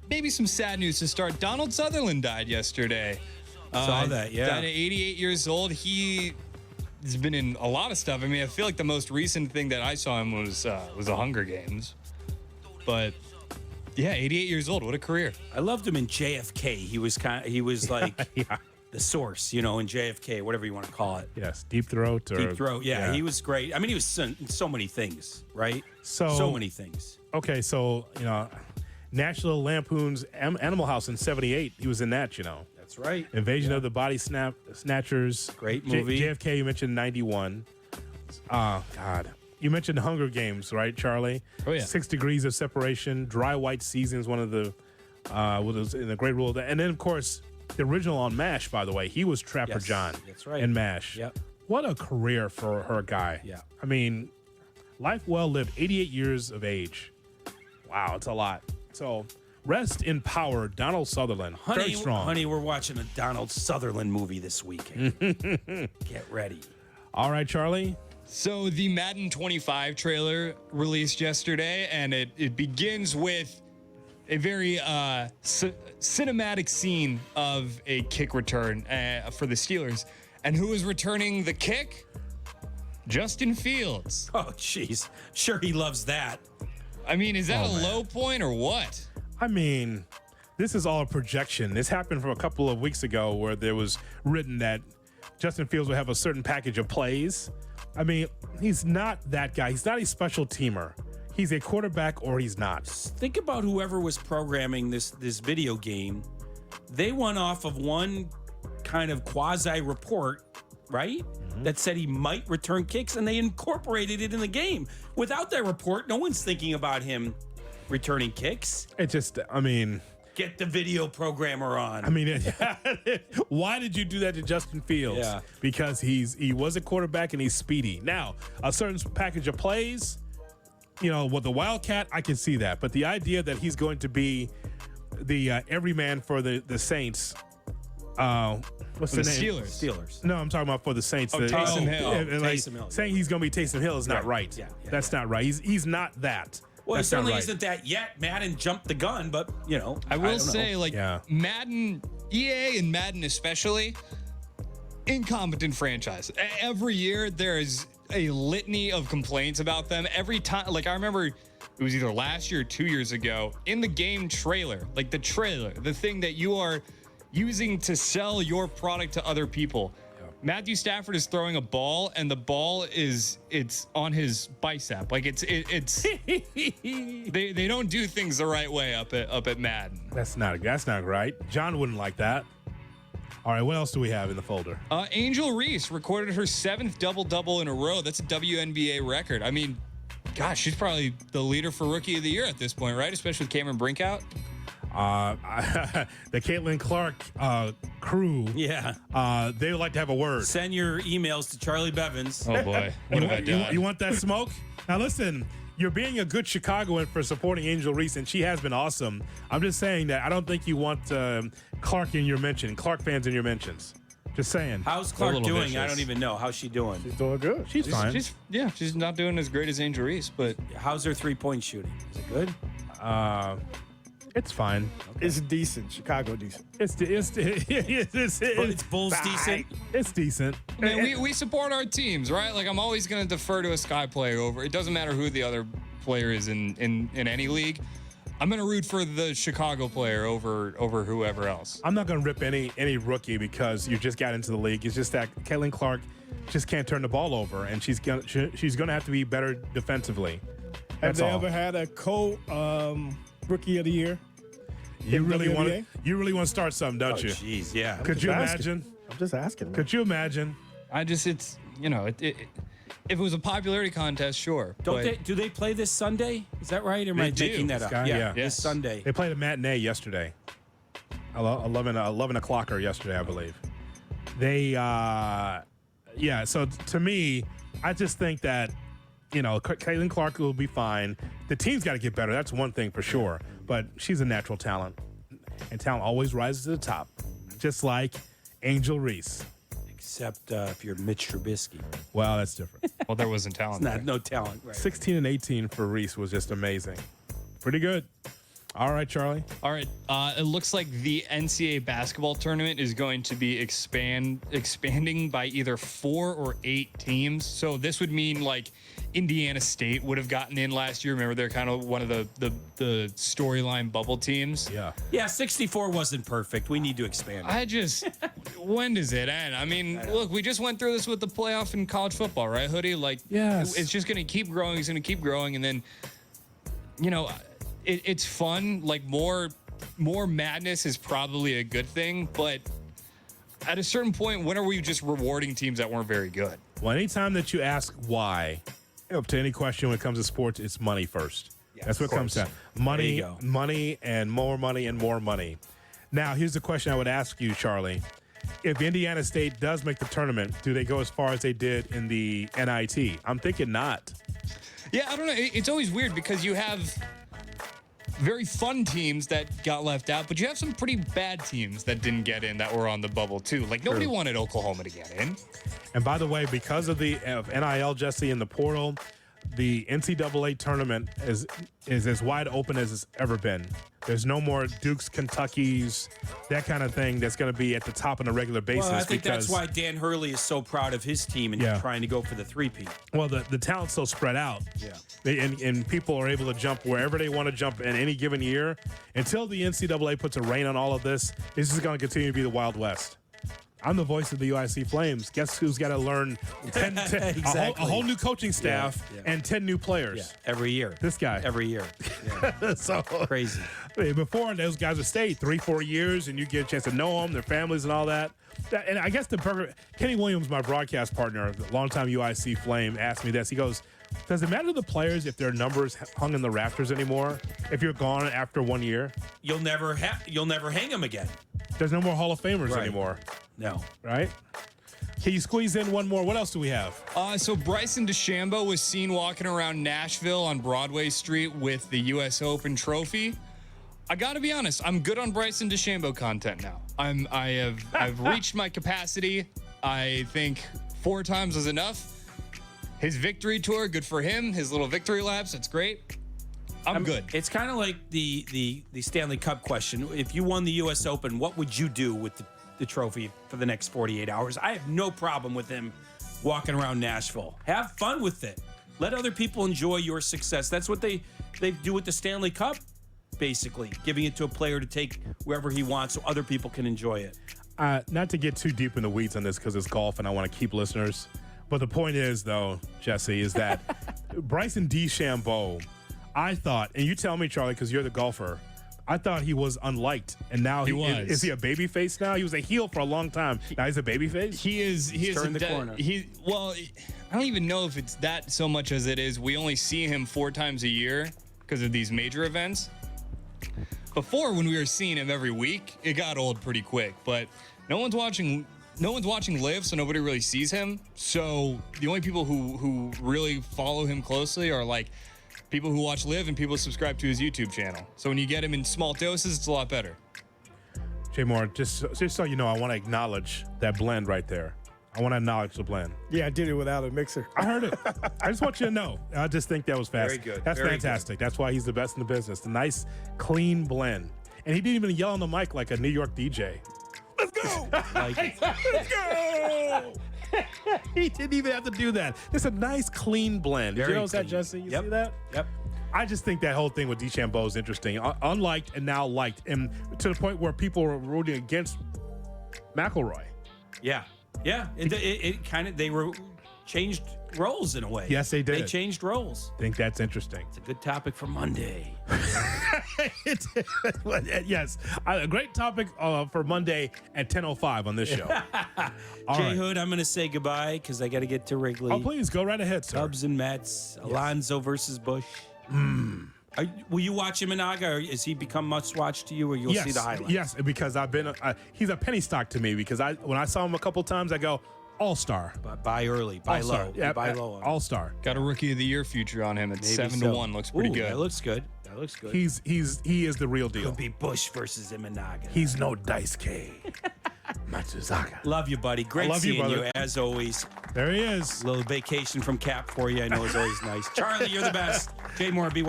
maybe some sad news to start. Donald Sutherland died yesterday. Saw that, yeah. Died at 88 years old. He's been in a lot of stuff. I mean, I feel like the most recent thing that I saw him was the Hunger Games. But yeah, 88 years old. What a career. I loved him in JFK. He was like Yeah. the source, in JFK, whatever you want to call it. Yes, Deep Throat. Deep Throat. Yeah, he was great. I mean, he was so many things, right? So many things. Okay, so, National Lampoon's Animal House in 78, he was in that, That's right. Invasion of the Body Snatchers. Great movie. JFK, you mentioned 91. Oh, God. You mentioned Hunger Games, right, Charlie? Oh, yeah. 6 Degrees of Separation. Dry White Seasons, one of the, was in the great role. And then, of course, the original on MASH, by the way, he was Trapper Yes, John. that's right. In MASH. Yep. What a career for her guy. Yeah. I mean, life well lived, 88 years of age. Wow, it's a lot. So, rest in power, Donald Sutherland. Very strong. Honey, we're watching a Donald Sutherland movie this weekend. Get ready. All right, Charlie. So the Madden 25 trailer released yesterday, and it begins with a very cinematic scene of a kick return for the Steelers. And who is returning the kick? Justin Fields. Oh, jeez. Sure, he loves that. I mean, is that a man. low point or what? I mean, this is all a projection. This happened from a couple of weeks ago where there was written that Justin Fields will have a certain package of plays. I mean, he's not that guy. He's not a special teamer. He's a quarterback or he's not. Think about whoever was programming this video game. They went off of one kind of quasi report, right? That said he might return kicks, and they incorporated it in the game. Without that report, no one's thinking about him returning kicks. It just, I mean, Get the video programmer on. why did you do that to Justin Fields? Yeah. Because he was a quarterback and he's speedy. Now, a certain package of plays, with the Wildcat, I can see that. But the idea that he's going to be the everyman for the Saints, what's the name? Steelers. No, I'm talking about for the Saints. Taysom Hill. Taysom Hill. Saying he's going to be Taysom Hill is not right. Yeah, That's not right. He's not that. Well, That's it certainly not right. isn't that yet. Madden jumped the gun, but, I will don't say, know. Madden, EA and Madden especially, incompetent franchise. Every year there is a litany of complaints about them. Every time, I remember it was either last year or 2 years ago, in the game trailer, the thing that you are using to sell your product to other people. Matthew Stafford is throwing a ball, and the ball it's on his bicep. They don't do things the right way up at Madden. That's not right. John wouldn't like that. All right, what else do we have in the folder? Angel Reese recorded her 7th double-double in a row. That's a WNBA record. I mean, gosh, she's probably the leader for Rookie of the Year at this point, right? Especially with Cameron Brink out. The Caitlin Clark crew. Yeah. They would like to have a word. Send your emails to Charlie Bevins. Oh, boy. What have I done? You want that smoke? Now, listen, you're being a good Chicagoan for supporting Angel Reese, and she has been awesome. I'm just saying that I don't think you want Clark in your mention, Clark fans in your mentions. Just saying. How's Clark doing? vicious. I don't even know. How's she doing? She's doing good. She's fine. She's not doing as great as Angel Reese, but How's her three-point shooting? Is it good? It's fine. It's decent. Chicago decent. It's Bulls decent. It's decent. man, we support our teams, right? I'm always going to defer to a Sky player over. It doesn't matter who the other player is in any league. I'm going to root for the Chicago player over whoever else. I'm not going to rip any rookie because you just got into the league. It's just that Caitlin Clark just can't turn the ball over, and she's gonna have to be better defensively. Have That's they all. ever had a rookie of the year? You really WNBA? want to start something, don't you? Jeez, yeah. Could you asking. imagine? I'm just asking. Man. Could you imagine? If it was a popularity contest, sure. Do they play this Sunday? Is that right? Or am I They making do, that up? Sky, Yeah, yeah. this Sunday. They played a matinee yesterday. 11 o'clocker yesterday, I believe. They, so to me, I just think that, Caitlin Clark will be fine. The team's got to get better. That's one thing for sure. But she's a natural talent. And talent always rises to the top. Just like Angel Reese. Except if you're Mitch Trubisky. Well, that's different. Well, there wasn't talent. No talent. Right. 16 and 18 for Reese was just amazing. Pretty good. All right, Charlie. All right. It looks like the NCAA basketball tournament is going to be expanding by either 4 or 8 teams. So this would mean like Indiana State would have gotten in last year. Remember, they're kind of one of the storyline bubble teams. Yeah. Yeah, 64 wasn't perfect. We need to expand it. When does it end? I mean, look, we just went through this with the playoff in college football, right, Hoodie? Like, yes. It's just going to keep growing. It's going to keep growing. And then, it's fun. Like more madness is probably a good thing, but at a certain point, when are we just rewarding teams that weren't very good? Well, anytime that you ask why, to any question when it comes to sports, it's money first. Yes, that's what comes down. Money, There you go. money, and more money and more money. Now, here's the question I would ask you, Charlie. If Indiana State does make the tournament, do they go as far as they did in the NIT? I'm thinking not. Yeah, I don't know. It's always weird because you have very fun teams that got left out, but you have some pretty bad teams that didn't get in that were on the bubble too. Like nobody wanted Oklahoma to get in. And by the way, because of the NIL, Jesse, in the portal, the NCAA tournament is as wide open as it's ever been. There's no more Dukes, Kentuckys, that kind of thing that's going to be at the top on a regular basis. Well, I think that's why Dan Hurley is so proud of his team and trying to go for the three-peat. Well, the talent's so spread out. Yeah. And people are able to jump wherever they want to jump in any given year. Until the NCAA puts a rein on all of this, this is going to continue to be the Wild West. I'm the voice of the UIC Flames. Guess who's got to learn a whole new coaching staff and 10 new players. Yeah. Every year. This guy. Every year. Yeah. So Crazy. Before, those guys would stay 3-4 years, and you get a chance to know them, their families, and all that. And I guess Kenny Williams, my broadcast partner, longtime UIC Flame, asked me this. He goes, does it matter to the players if their numbers hung in the rafters anymore? If you're gone after 1 year? You'll never hang them again. There's no more Hall of Famers anymore. No. Right? Can you squeeze in one more? What else do we have? So Bryson DeChambeau was seen walking around Nashville on Broadway Street with the U.S. Open trophy. I got to be honest, I'm good on Bryson DeChambeau content now. I've reached my capacity. I think 4 times was enough. His victory tour, good for him. His little victory laps, that's great. I'm good. It's kind of like the Stanley Cup question. If you won the U.S. Open, what would you do with the trophy for the next 48 hours? I have no problem with him walking around Nashville. Have fun with it. Let other people enjoy your success. That's what they do with the Stanley Cup, basically, giving it to a player to take wherever he wants so other people can enjoy it. Not to get too deep in the weeds on this because it's golf and I want to keep listeners. But the point is, though, Jesse, is that Bryson DeChambeau, I thought, and you tell me, Charlie, because you're the golfer, I thought he was unliked, and now he was. Is he a baby face now? He was a heel for a long time. Now he's a baby face? He is turned the corner. Well, I don't even know if it's that so much as it is we only see him 4 times a year because of these major events. Before, when we were seeing him every week, it got old pretty quick, but no one's watching live, so nobody really sees him. So the only people who really follow him closely are like people who watch live and people who subscribe to his YouTube channel. So when you get him in small doses, it's a lot better. Jay Moore, just so you know, I want to acknowledge that blend right there. I want to acknowledge the blend. Yeah, I did it without a mixer. I heard it. I just want you to know. I just think that was fast. Very good. That's Very fantastic. That's why he's the best in the business. The nice, clean blend. And he didn't even yell on the mic like a New York DJ. Let's go! Let's go! He didn't even have to do that. It's a nice, clean blend. Did you notice that, Jesse? You see that? Yep. I just think that whole thing with DeChambeau is interesting. Unliked and now liked. And to the point where people are rooting against McIlroy. Yeah. Yeah. It kind of, they were changed roles in a way. Yes, they did. They changed roles. I think that's interesting. It's a good topic for Monday. Yes, a great topic for Monday at 10:05 on this show. Jay Hood, I'm going to say goodbye because I got to get to Wrigley. Oh, please go right ahead, sir. Cubs and Mets, Alonso versus Bush. Will you watch him in Aga, or has he become must-watch to you, or you'll see the highlights? Yes, because I've been. He's a penny stock to me because when I saw him a couple times, I go, all-star. Buy early, buy low. Yeah, buy low. All-star. Got a Rookie of the Year future on him at 7-1. Looks pretty good. That looks good. That looks good. He is the real deal. Could be Bush versus Imanaga. He's no Daisuke Matsuzaka. Love you, buddy. Great seeing you, as always. There he is. A little vacation from Kap for you. I know it's always nice. Charlie, you're the best. Jay Moore, be well.